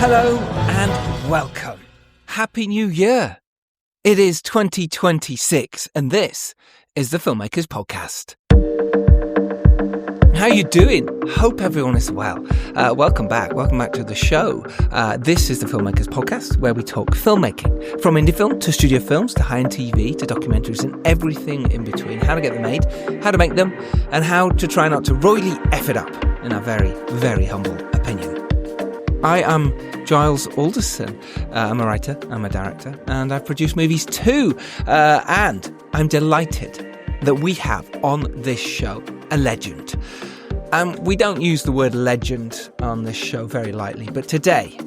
Hello and welcome. Happy New Year. It is 2026 and this is the Filmmakers Podcast. How you doing? Hope everyone is well. Welcome back to the show. This is the Filmmakers Podcast, where we talk filmmaking, from indie film to studio films to high-end TV to documentaries and everything in between. How to get them made, how to make them, and how to try not to royally F it up, in our very, very humble opinion. I am Giles Alderson. I'm a writer, I'm a director, and I've produced movies too. And I'm delighted that we have on this show a legend. We don't use the word legend on this show very lightly, but today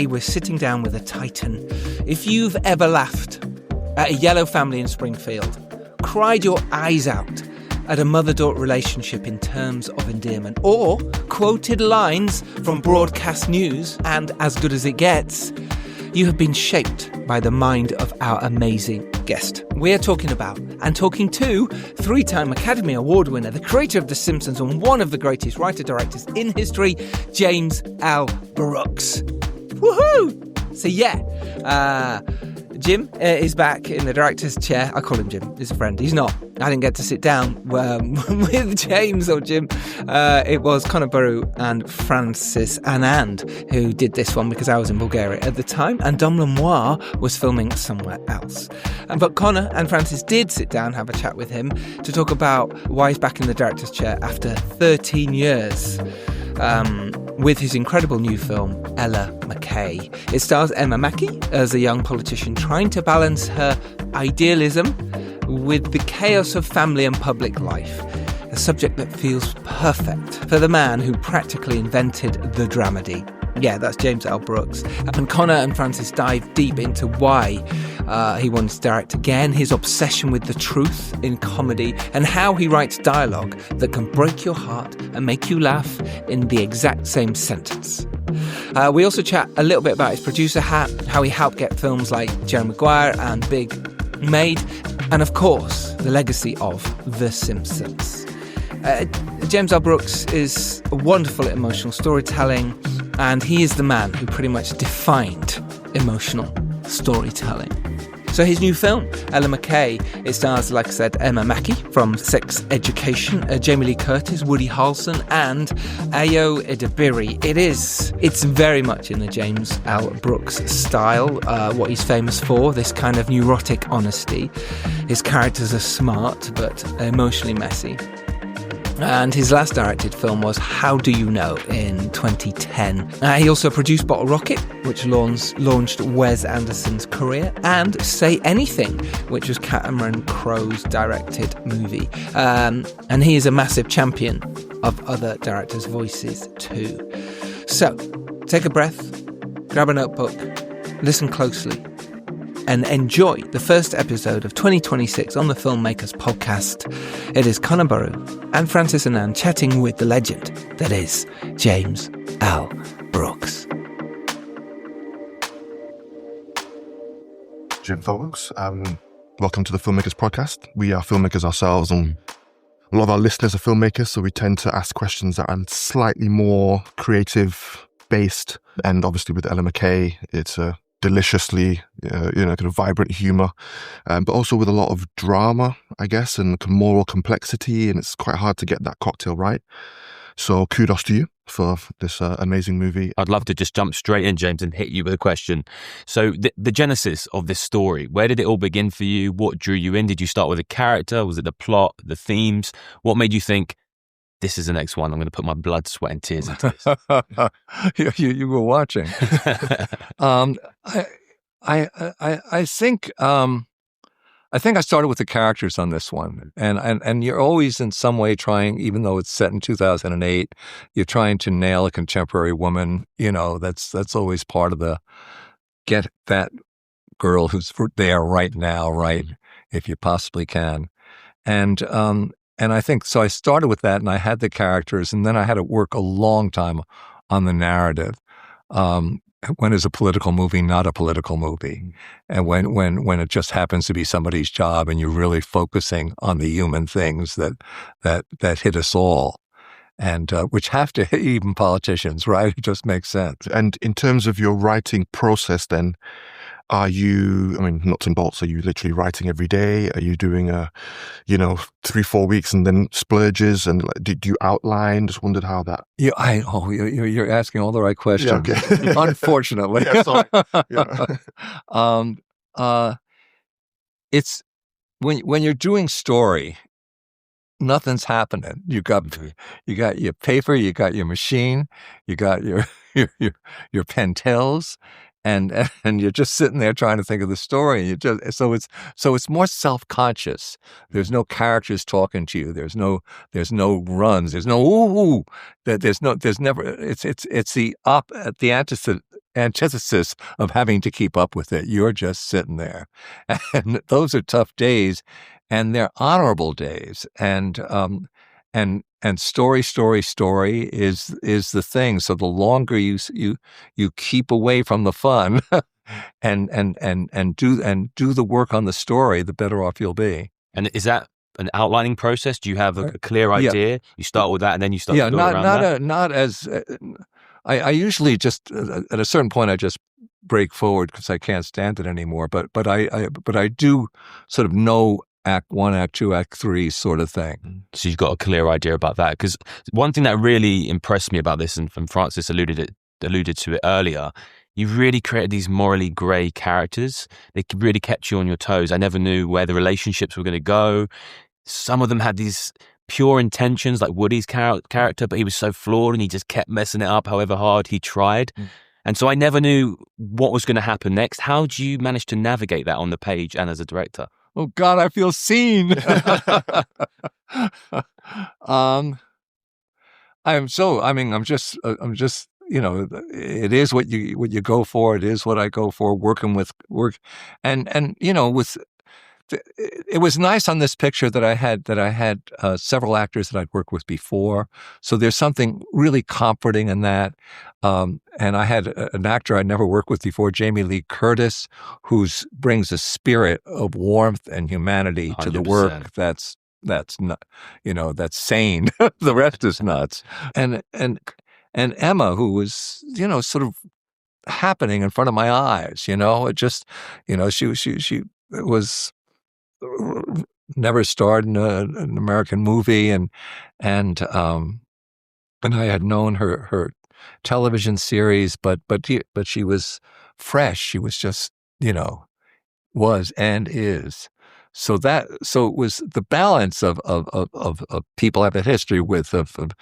we're sitting down with a titan. If you've ever laughed at a yellow family in Springfield, cried your eyes out at a mother-daughter relationship in terms of endearment, or quoted lines from broadcast news and As Good As It Gets, you have been shaped by the mind of our amazing guest. We're talking about and talking to three-time Academy Award winner, the creator of The Simpsons and one of the greatest writer-directors in history, James L. Brooks. Woohoo! So Jim is back in the director's chair. I call him Jim. He's a friend. He's not. I didn't get to sit down with James or Jim. It was Conor, Boru and Francis Annan who did this one because I was in Bulgaria at the time and Dom Lemoir was filming somewhere else. But Conor and Francis did sit down, have a chat with him to talk about why he's back in the director's chair after 13 years. With his incredible new film, Ella McCay. It stars Mackey as a young politician trying to balance her idealism with the chaos of family and public life, a subject that feels perfect for the man who practically invented the dramedy. Yeah, that's James L. Brooks. And Conor and Francis dive deep into why he wants to direct again, his obsession with the truth in comedy, and how he writes dialogue that can break your heart and make you laugh in the exact same sentence. We also chat a little bit about his producer hat, how he helped get films like Jerry Maguire and Big made, and of course, the legacy of The Simpsons. James L. Brooks is wonderful at emotional storytelling, and he is the man who pretty much defined emotional storytelling. So his new film, Ella McCay, it stars, like I said, Mackey from Sex Education, Jaime Lee Curtis, Woody Harrelson, and Ayo Edebiri. It's very much in the James L. Brooks style, what he's famous for, this kind of neurotic honesty. His characters are smart, but emotionally messy. And his last directed film was How Do You Know in 2010. He also produced Bottle Rocket, which launched Wes Anderson's career, and Say Anything, which was Cameron Crowe's directed movie. And he is a massive champion of other directors' voices too. So, take a breath, grab a notebook, listen closely, and enjoy the first episode of 2026 on the Filmmakers Podcast. It is Conor, Boru and Francis Annan chatting with the legend that is James L. Brooks. Jim folks, welcome to the Filmmakers Podcast. We are filmmakers ourselves, and a lot of our listeners are filmmakers, so we tend to ask questions that are slightly more creative based. And obviously with Ella McCay, it's a deliciously, kind of vibrant humor, but also with a lot of drama, I guess, and moral complexity, and it's quite hard to get that cocktail right. So kudos to you for this amazing movie. I'd love to just jump straight in, James, and hit you with a question. So the genesis of this story, where did it all begin for you? What drew you in? Did you start with a character? Was it the plot, the themes? What made you think, this is the next one, I'm going to put my blood, sweat and tears into this? you were watching. I think I started with the characters on this one, and you're always in some way trying, even though it's set in 2008, you're trying to nail a contemporary woman. That's always part of the get that girl who's there right now, right, if you possibly can, and I think, so I started with that and I had the characters, and then I had to work a long time on the narrative. When is a political movie not a political movie? And when it just happens to be somebody's job and you're really focusing on the human things that hit us all. and which have to hit even politicians, right? It just makes sense. And in terms of your writing process, then, are you, I mean, nuts and bolts, are you literally writing every day? Are you doing 3-4 weeks and then splurges? And do you outline? Just wondered how that. You're asking all the right questions. Yeah, okay. Unfortunately. Yeah, sorry. Yeah. It's when you're doing story, nothing's happening. You got your paper, you got your machine, you got your pentels, and you're just sitting there trying to think of the story. You just so it's more self-conscious. There's no characters talking to you. There's no runs. There's no ooh. There's never. It's the antithesis of having to keep up with it. You're just sitting there, and those are tough days, and they're honorable days, and story is the thing. So the longer you keep away from the fun and do the work on the story, the better off you'll be. And is that an outlining process? Do you have a clear idea? Yeah. You start with that, and then you start. I usually just at a certain point I just break forward because I can't stand it anymore. But I do sort of know Act 1, Act 2, Act 3 sort of thing. So you've got a clear idea about that. Because one thing that really impressed me about this, and Francis alluded to it earlier, you really created these morally grey characters. They really kept you on your toes. I never knew where the relationships were going to go. Some of them had these pure intentions, like Woody's character, but he was so flawed and he just kept messing it up however hard he tried. And so I never knew what was going to happen next. How do you manage to navigate that on the page and as a director? Oh God, I feel seen. I'm just, it is what you go for. It is what I go for, working with work. And it was nice on this picture that I had several actors that I'd worked with before. So there's something really comforting in that. And I had an actor I'd never worked with before, Jaime Lee Curtis, who brings a spirit of warmth and humanity 100%. To the work. That's not, that's sane. The rest is nuts. And Emma, who was, sort of happening in front of my eyes, it just, she was never starred in an American movie, and I had known her television series, but she was fresh. She was just, was and is. So it was the balance of people I've had history with, of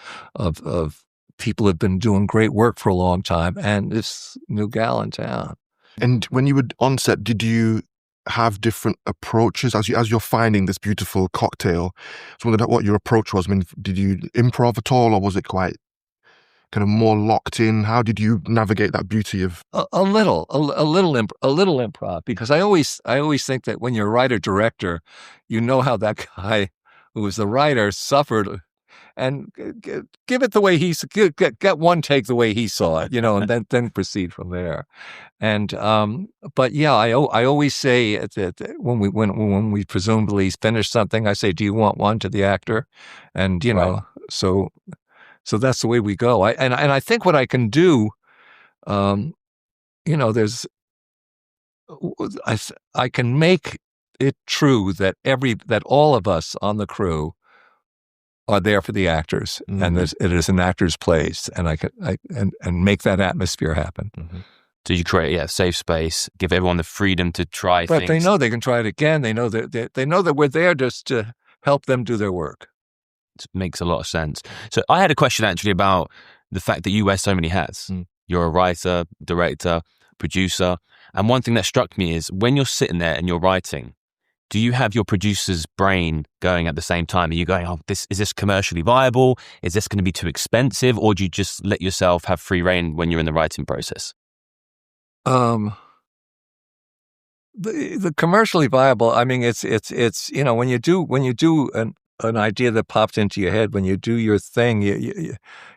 people who've been doing great work for a long time, and this new gal in town. And when you were on set, did you have different approaches as you're finding this beautiful cocktail? So I wondered what your approach was. I mean, did you improv at all, or was it quite kind of more locked in? How did you navigate that beauty of a little improv? Because I always think that when you're a writer director, how that guy who was the writer suffered, and give it the way he get one take the way he saw it, and then proceed from there. And but yeah, I always say that when we presumably finish something, I say, "Do you want one?" to the actor, and right. So that's the way we go. I think what I can do, there's I can make it true that all of us on the crew are there for the actors, mm-hmm. and it is an actor's place, and I make that atmosphere happen. Mm-hmm. So you create a safe space, give everyone the freedom to try but things. But they know they can try it again. They know that we're there just to help them do their work. It makes a lot of sense. So I had a question actually about the fact that you wear so many hats. You're a writer, director, producer, and one thing that struck me is when you're sitting there and you're writing, do you have your producer's brain going at the same time? Are you going, is this commercially viable? Is this going to be too expensive? Or do you just let yourself have free rein when you're in the writing process? The commercially viable, I mean, it's when you do an idea that popped into your head, when you do your thing,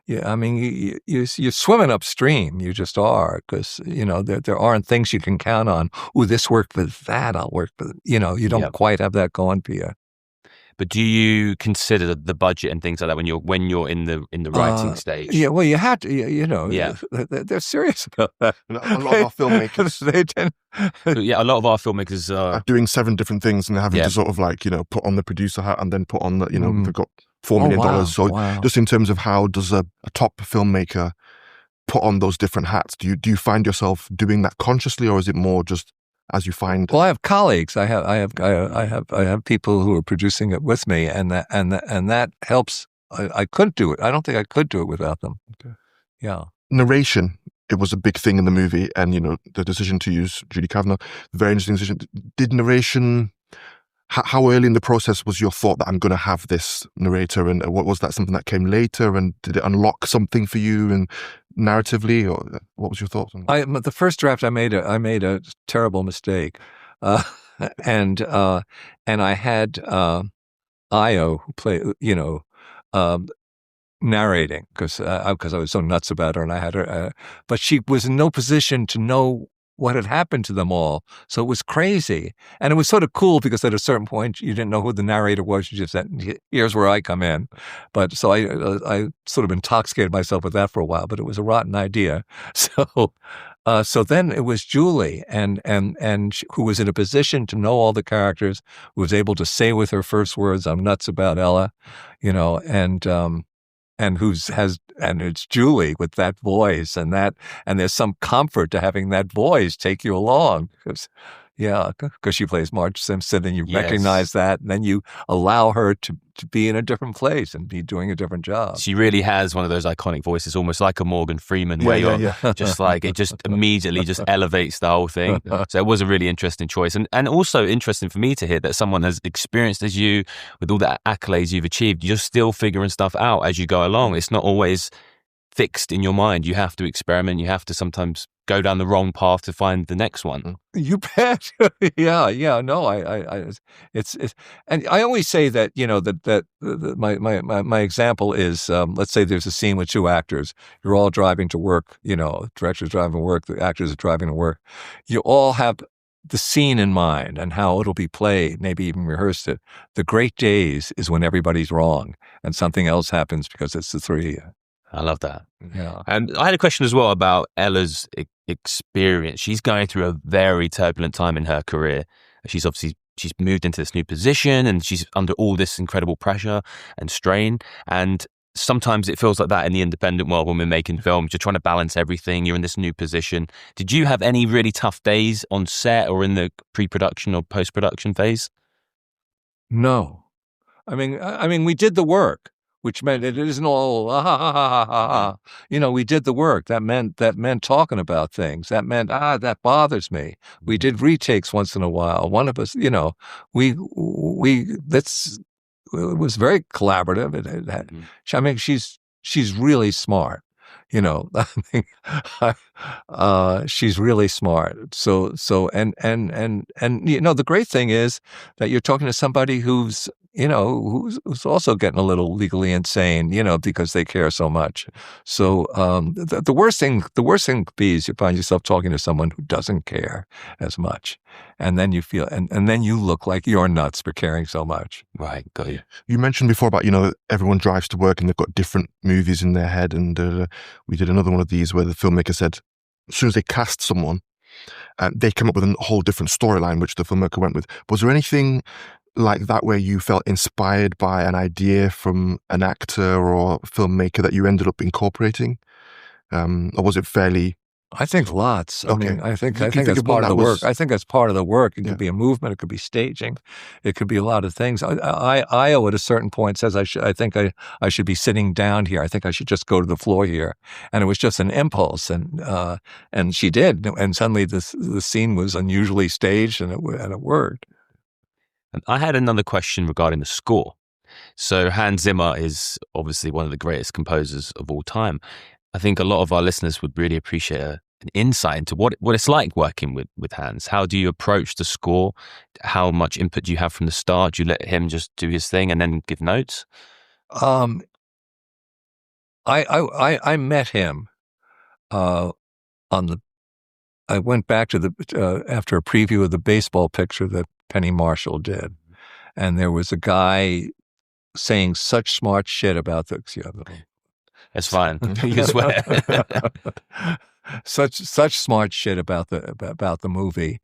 you're swimming upstream. You just are, because there aren't things you can count on. Ooh, this worked with that. I'll work with. You don't quite have that going for you. But do you consider the budget and things like that when you're in the writing stage? Yeah, well, you have to. Yeah. They're serious about that. A lot of our filmmakers They tend. Yeah, a lot of our filmmakers are doing 7 different things and having Yeah. to sort of like, put on the producer hat and then put on the, they've got $4 Oh, million. wow. So Wow. just in terms of how does a top filmmaker put on those different hats? Do you find yourself doing that consciously, or is it more just as you find? Well, I have colleagues. I have people who are producing it with me, and that helps. I couldn't do it. I don't think I could do it without them. Okay. Yeah. Narration, it was a big thing in the movie, and the decision to use Judy Kavanaugh, very interesting decision. Did narration? How early in the process was your thought that I'm going to have this narrator, and what was that something that came later, and did it unlock something for you and narratively, or what was your thoughts on that? The first draft I made a terrible mistake, and I had Ayo who play narrating because I was so nuts about her, and I had her, but she was in no position to know what had happened to them all. So it was crazy. And it was sort of cool because at a certain point, you didn't know who the narrator was. You just said, here's where I come in. But so I sort of intoxicated myself with that for a while, but it was a rotten idea. So then it was Julie and who was in a position to know all the characters, who was able to say with her first words, I'm nuts about Ella, and it's Julie with that voice and there's some comfort to having that voice take you along because she plays Marge Simpson and you Yes. recognize that, and then you allow her to be in a different place and be doing a different job. She really has one of those iconic voices, almost like a Morgan Freeman, where you're just like, it just immediately just elevates the whole thing. So it was a really interesting choice. And also interesting for me to hear that someone as experienced as you, with all the accolades you've achieved, you're still figuring stuff out as you go along. It's not always fixed in your mind. You have to experiment. You have to sometimes go down the wrong path to find the next one. You bet. Yeah. No, it's, and I always say that, my example is, let's say there's a scene with 2 actors. You're all driving to work, director's driving to work, the actors are driving to work. You all have the scene in mind and how it'll be played, maybe even rehearsed it. The great days is when everybody's wrong and something else happens because it's the 3 of you. I love that. Yeah. And I had a question as well about Ella's experience. She's going through a very turbulent time in her career. She's moved into this new position and she's under all this incredible pressure and strain. And sometimes it feels like that in the independent world when we're making films. You're trying to balance everything. You're in this new position. Did you have any really tough days on set or in the pre-production or post-production phase? No. I mean, we did the work, which meant it isn't all, we did the work. That meant talking about things. That meant, that bothers me. We did retakes once in a while. One of us, it was very collaborative. I mean, she's really smart. She's really smart. So, and the great thing is that you're talking to somebody who's also getting a little legally insane, because they care so much. So, the worst thing could be is you find yourself talking to someone who doesn't care as much. And then you feel, and then you look like you're nuts for caring so much. Right. Got you. You mentioned before about, everyone drives to work and they've got different movies in their head. And we did another one of these where the filmmaker said, as soon as they cast someone, they come up with a whole different storyline, which the filmmaker went with. Was there anything like that where you felt inspired by an idea from an actor or filmmaker that you ended up incorporating? Or was it fairly... I think lots. Okay. I mean, I think think that's of part one of the that work. was- I think that's part of the work. It Yeah. could be a movement. It could be staging. It could be a lot of things. Ayo at a certain point says, I think I should be sitting down here. I think I should just go to the floor here. And it was just an impulse. And she did. And suddenly the scene was unusually staged and it worked. And I had another question regarding the score. So Hans Zimmer is obviously one of the greatest composers of all time. I think a lot of our listeners would really appreciate an insight into what it's like working with Hans. How do you approach the score? How much input do you have from the start? Do you let him just do his thing and then give notes? I met him I went back to after a preview of the baseball picture that Penny Marshall did. and there was a guy saying such smart shit about the. It's fine. You can swear. such smart shit about the movie.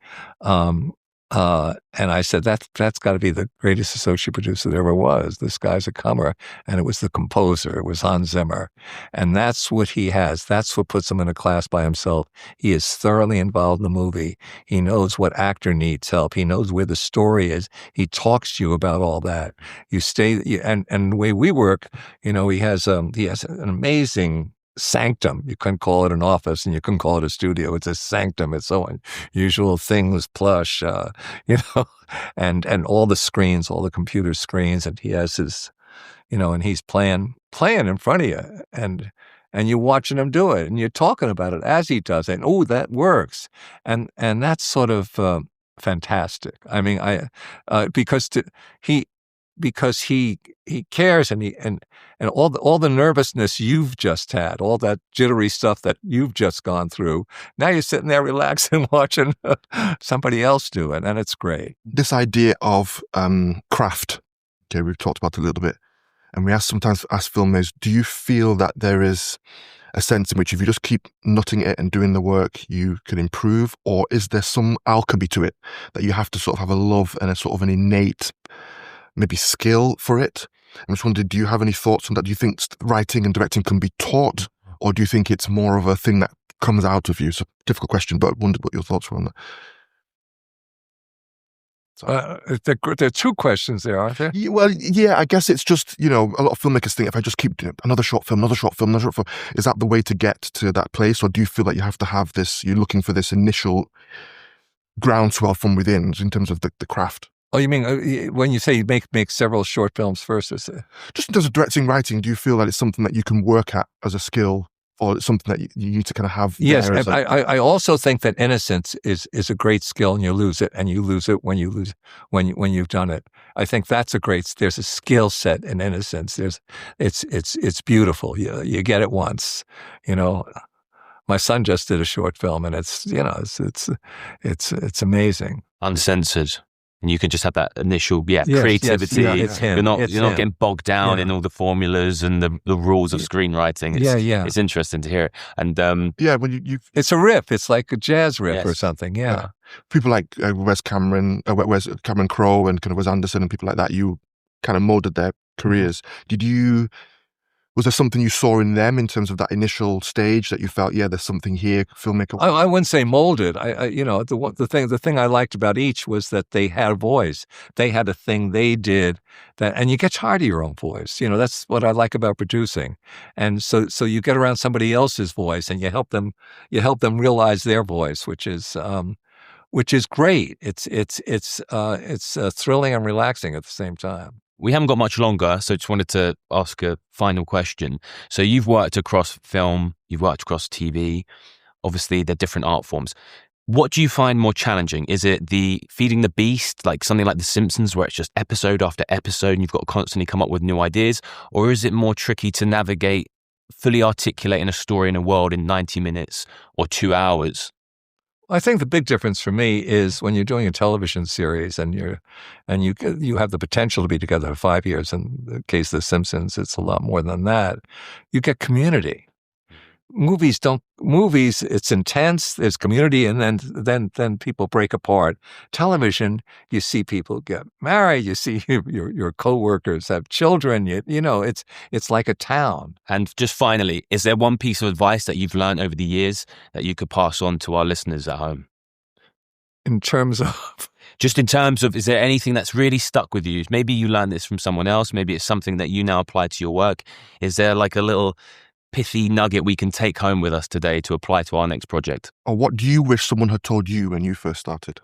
And I said, that's got to be the greatest associate producer there ever was. This guy's a comer. And it was the composer. It was Hans Zimmer. And that's what he has. That's what puts him in a class by himself. He is thoroughly involved in the movie. He knows what actor needs help. He knows where the story is. He talks to you about all that. You stay, and the way we work, he has an amazing sanctum. You couldn't call it an office and you couldn't call it a studio. It's a sanctum. It's so unusual things, plush, and all the screens, all the computer screens, and he has his, and he's playing in front of you, and you're watching him do it, and you're talking about it as he does it. And, oh, that works, and that's sort of fantastic. I mean, because he cares, and all the nervousness you've just had, all that jittery stuff that you've just gone through. Now you're sitting there relaxing, watching somebody else do it, and it's great. This idea of craft, okay, we've talked about it a little bit, and we sometimes ask filmmakers, do you feel that there is a sense in which if you just keep nutting it and doing the work, you can improve, or is there some alchemy to it that you have to sort of have a love and a sort of an innate maybe skill for it? I'm just wondering, do you have any thoughts on that? Do you think writing and directing can be taught, or do you think it's more of a thing that comes out of you? It's a difficult question, but I wondered what your thoughts were on that. There are two questions there, aren't there? Well, yeah, I guess it's just, a lot of filmmakers think if I just keep doing another short film, is that the way to get to that place? Or do you feel like you have to have this, you're looking for this initial groundswell from within in terms of the craft? Oh, you mean when you say you make several short films first? Just in terms of directing, writing, do you feel that it's something that you can work at as a skill, or it's something that you need to kind of have? Yes, I also think that innocence is a great skill, and you lose it when you've done it. I think that's there's a skill set in innocence. It's beautiful. You get it once, My son just did a short film, and it's amazing. Uncensored. And you can just have that initial, creativity. Yes, it's him. You're not getting bogged down in all the formulas and the rules of screenwriting. It's interesting to hear it. And when you it's a riff. It's like a jazz riff or something. Yeah. People like Wes Cameron Crowe, and kind of Wes Anderson, and people like that. You kind of molded their careers. Was there something you saw in them in terms of that initial stage that you felt, there's something here, filmmaker? I wouldn't say molded. The thing I liked about each was that they had a voice. They had a thing they did and you get tired of your own voice. That's what I like about producing. And so you get around somebody else's voice and you help them realize their voice, which is great. It's thrilling and relaxing at the same time. We haven't got much longer, so just wanted to ask a final question. So you've worked across film, you've worked across TV. Obviously, they're different art forms. What do you find more challenging? Is it the feeding the beast, like something like The Simpsons, where it's just episode after episode and you've got to constantly come up with new ideas? Or is it more tricky to navigate fully articulating a story in a world in 90 minutes or 2 hours? I think the big difference for me is when you're doing a television series and you have the potential to be together for 5 years. In the case of The Simpsons, it's a lot more than that. You get community. Movies, it's intense. There's community, and then people break apart. Television, you see people get married. You see your coworkers have children. It's like a town. And just finally, is there one piece of advice that you've learned over the years that you could pass on to our listeners at home? In terms of, is there anything that's really stuck with you? Maybe you learned this from someone else. Maybe it's something that you now apply to your work. Is there like a little pithy nugget we can take home with us today to apply to our next project? Or what do you wish someone had told you when you first started?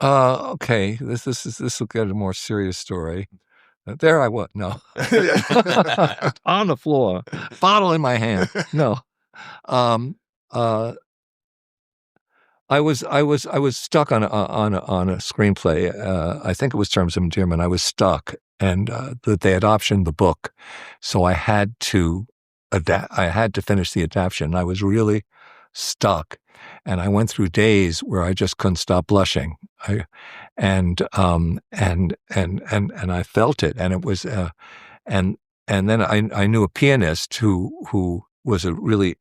Okay, this will get a more serious story. There I was. No, on the floor, bottle in my hand. No, I was stuck on a screenplay. I think it was Terms of Endearment. I was stuck, and that they had optioned the book, so I had to adapt. I had to finish the adaptation. I was really stuck, and I went through days where I just couldn't stop blushing. And I felt it, and it was and then I knew a pianist who was a really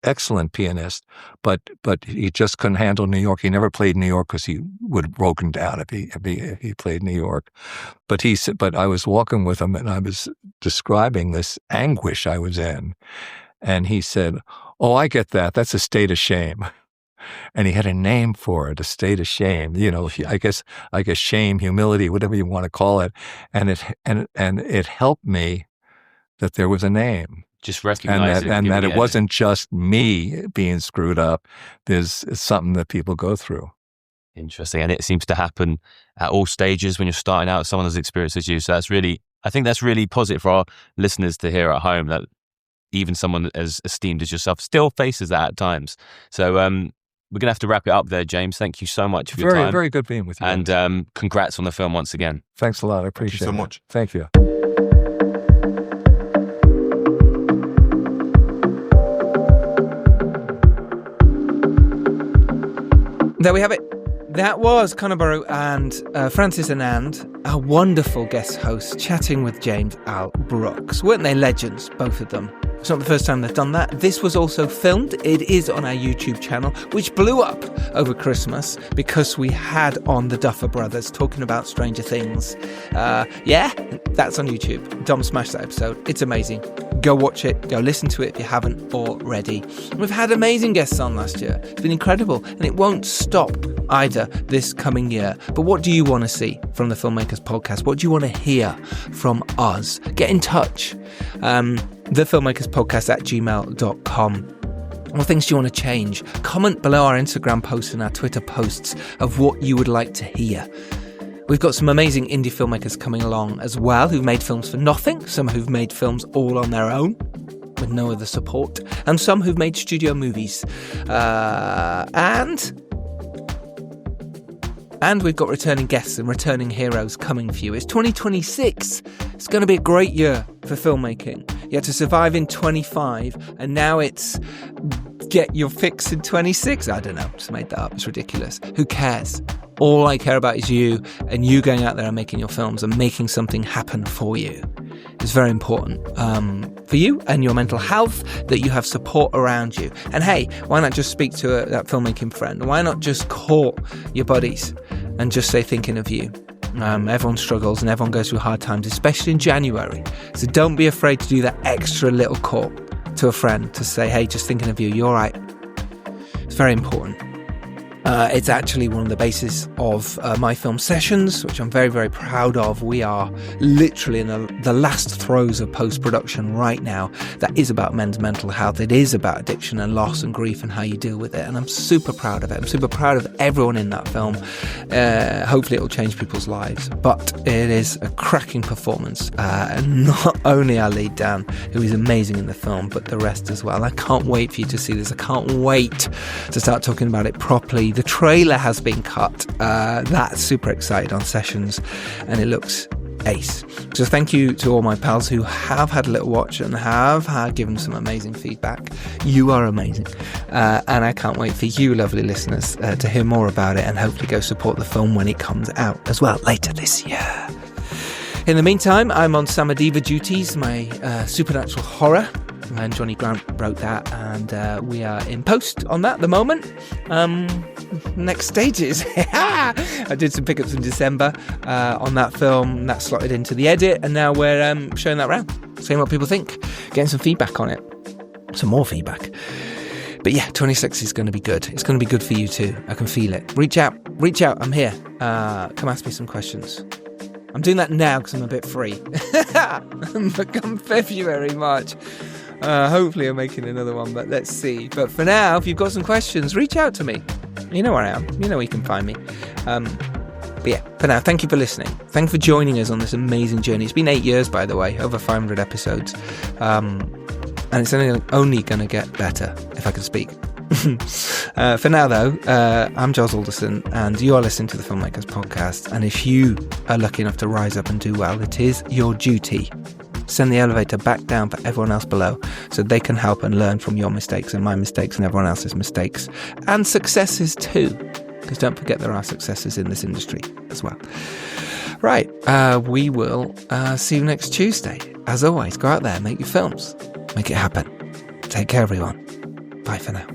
excellent pianist, but he just couldn't handle New York. He never played New York because he would have broken down if he played New York. But he said, but I was walking with him and I was describing this anguish I was in, and he said, "Oh, I get that. That's a state of shame." And he had a name for it, a state of shame. I guess shame, humility, whatever you want to call it, and it helped me that there was a name. Just recognize and that it wasn't just me being screwed up. There's something that people go through. Interesting. And it seems to happen at all stages when you're starting out, someone has experienced as you. So I think that's really positive for our listeners to hear at home, that even someone as esteemed as yourself still faces that at times. So we're going to have to wrap it up there, James. Thank you so much for your time. Very good being with you. And congrats on the film once again. Thanks a lot. I appreciate it. Thank you so much. Thank you. There we have it. That was Conor Boru and Francis Annan, our wonderful guest hosts, chatting with James Al Brooks. Weren't they legends, both of them? It's not the first time they've done that. This was also filmed. It is on our YouTube channel, which blew up over Christmas because we had on the Duffer Brothers talking about Stranger Things. That's on YouTube. Dom smashed that episode. It's amazing. Go watch it. Go listen to it if you haven't already. We've had amazing guests on last year. It's been incredible, and it won't stop either this coming year. But what do you want to see from the Filmmakers podcast? What do you want to hear from us? Get in touch. thefilmmakerspodcast@gmail.com. What things do you want to change? Comment below our Instagram posts and our Twitter posts of what you would like to hear. We've got some amazing indie filmmakers coming along as well, who've made films for nothing, some who've made films all on their own with no other support, and some who've made studio movies. And we've got returning guests and returning heroes coming for you. It's 2026. It's going to be a great year for filmmaking. You had to survive in 25, and now it's get your fix in 26. I don't know. Just made that up. It's ridiculous. Who cares? All I care about is you and you going out there and making your films and making something happen for you. It's very important for you and your mental health that you have support around you. And hey, why not just speak to that filmmaking friend? Why not just call your buddies and just say thinking of you? Everyone struggles and everyone goes through hard times, especially in January. So don't be afraid to do that extra little call to a friend to say, hey, just thinking of you, you're right. It's very important. It's actually one of the bases of my film sessions, which I'm very, very proud of. We are literally in the last throes of post-production right now. That is about men's mental health. It is about addiction and loss and grief and how you deal with it. And I'm super proud of it. I'm super proud of everyone in that film. Hopefully it will change people's lives. But it is a cracking performance. And not only our lead, Dan, who is amazing in the film, but the rest as well. I can't wait for you to see this. I can't wait to start talking about it properly. The trailer has been cut. That's super excited on sessions, and it looks ace. So thank you to all my pals who have had a little watch and have given some amazing feedback. You are amazing. And I can't wait for you, lovely listeners, to hear more about it and hopefully go support the film when it comes out as well later this year. In the meantime, I'm on Samadiva duties, my supernatural horror. And Johnny Grant wrote that, and we are in post on that at the moment. Next stages. I did some pickups in December on that film. That slotted into the edit, and now we're showing that around, seeing what people think, getting some feedback on it. Some more feedback. But yeah, 26 is going to be good. It's going to be good for you too. I can feel it. Reach out. I'm here. Come ask me some questions. I'm doing that now because I'm a bit free. But come February, March, hopefully I'm making another one, but let's see. But for now, if you've got some questions, reach out to me. You know where I am. You know where you can find me. But yeah, for now, thank you for listening. Thank you for joining us on this amazing journey. It's been 8 years, by the way, over 500 episodes. And it's only going to get better, if I can speak. For now, though, I'm Giles Alderson, and you are listening to the Filmmakers podcast. And if you are lucky enough to rise up and do well, it is your duty. Send the elevator back down for everyone else below so they can help and learn from your mistakes and my mistakes and everyone else's mistakes. And successes too. Because don't forget there are successes in this industry as well. Right, we will see you next Tuesday. As always, go out there, make your films. Make it happen. Take care, everyone. Bye for now.